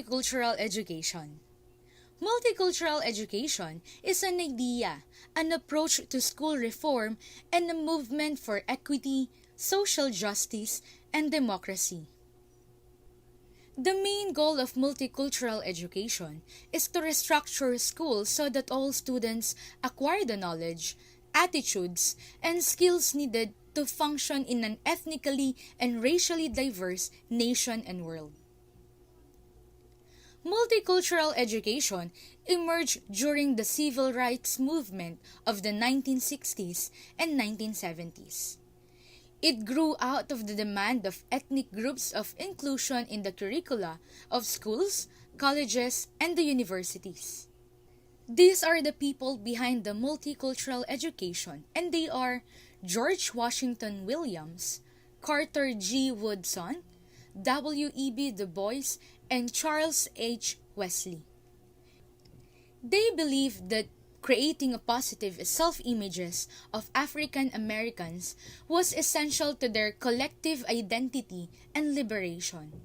Multicultural Education. Multicultural education is an idea, an approach to school reform, and a movement for equity, social justice, and democracy. The main goal of multicultural education is to restructure schools so that all students acquire the knowledge, attitudes, and skills needed to function in an ethnically and racially diverse nation and world. Multicultural education emerged during the civil rights movement of the 1960s and 1970s. It grew out of the demand of ethnic groups of inclusion in the curricula of schools, colleges, and the universities. These are the people behind the multicultural education, and they are George Washington Williams, Carter G. Woodson, W.E.B. Du Bois, and Charles H. Wesley. They believed that creating a positive self-images of African Americans was essential to their collective identity and liberation.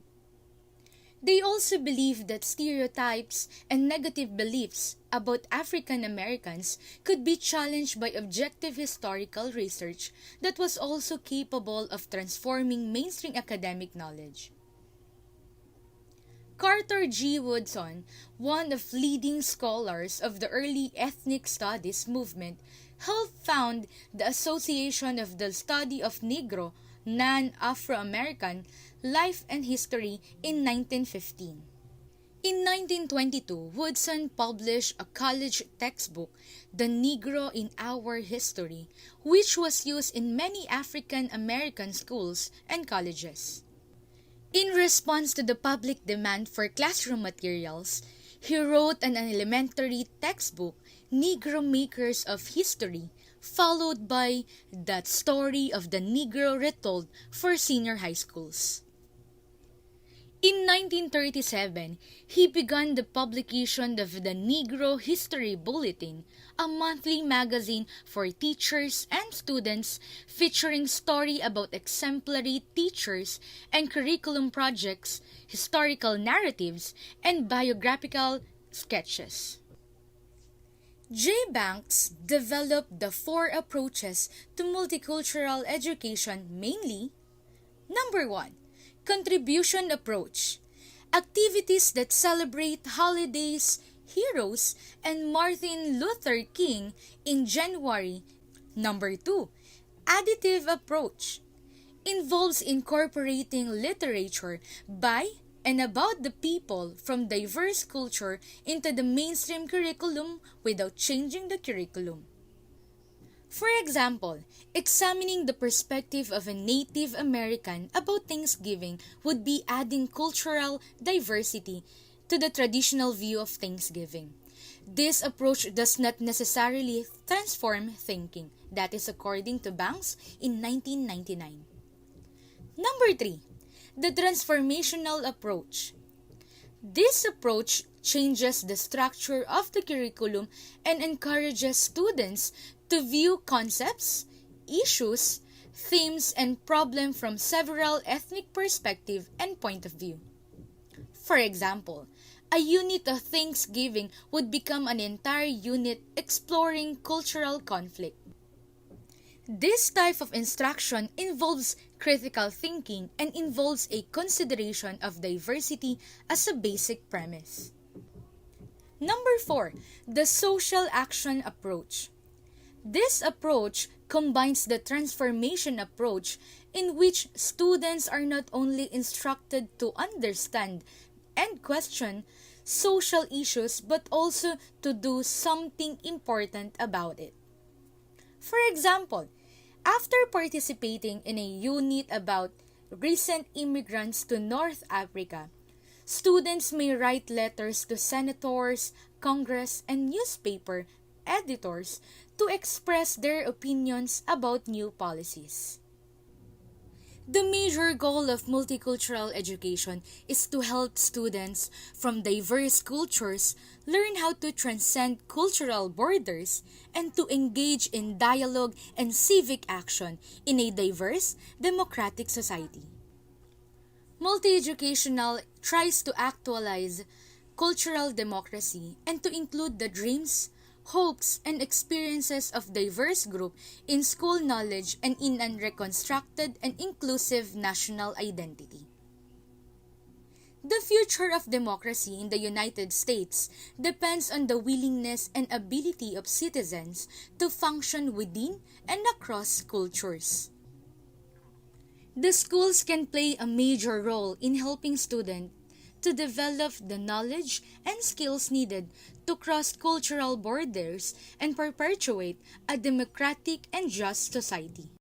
They also believed that stereotypes and negative beliefs about African Americans could be challenged by objective historical research that was also capable of transforming mainstream academic knowledge. Carter G. Woodson, one of leading scholars of the early ethnic studies movement, helped found the Association of the Study of Negro, Non-Afro-American, Life and History in 1915. In 1922, Woodson published a college textbook, The Negro in Our History, which was used in many African American schools and colleges. In response to the public demand for classroom materials, he wrote an elementary textbook, Negro Makers of History, followed by That Story of the Negro Retold for senior high schools. In 1937, he began the publication of the Negro History Bulletin, a monthly magazine for teachers and students featuring story about exemplary teachers and curriculum projects, historical narratives, and biographical sketches. J. Banks developed the four approaches to multicultural education, mainly: Number 1. Contribution approach. Activities that celebrate holidays, heroes, and Martin Luther King in January. Number 2. Additive approach. Involves incorporating literature by and about the people from diverse culture into the mainstream curriculum without changing the curriculum. For example, examining the perspective of a Native American about Thanksgiving would be adding cultural diversity to the traditional view of Thanksgiving. This approach does not necessarily transform thinking. That is according to Banks in 1999. Number 3. The transformational approach. This approach changes the structure of the curriculum and encourages students to view concepts, issues, themes, and problems from several ethnic perspectives and point of view. For example, a unit of Thanksgiving would become an entire unit exploring cultural conflict. This type of instruction involves critical thinking and involves a consideration of diversity as a basic premise. Number 4. The social action approach. This approach combines the transformation approach in which students are not only instructed to understand and question social issues but also to do something important about it. For example, after participating in a unit about recent immigrants to North Africa, students may write letters to senators, Congress, and newspaper editors to express their opinions about new policies. The major goal of multicultural education is to help students from diverse cultures learn how to transcend cultural borders and to engage in dialogue and civic action in a diverse, democratic society. Multi-educational tries to actualize cultural democracy and to include the dreams, hopes, and experiences of diverse groups in school knowledge and in an reconstructed and inclusive national identity. The future of democracy in the United States depends on the willingness and ability of citizens to function within and across cultures. The schools can play a major role in helping students to develop the knowledge and skills needed to cross cultural borders and perpetuate a democratic and just society.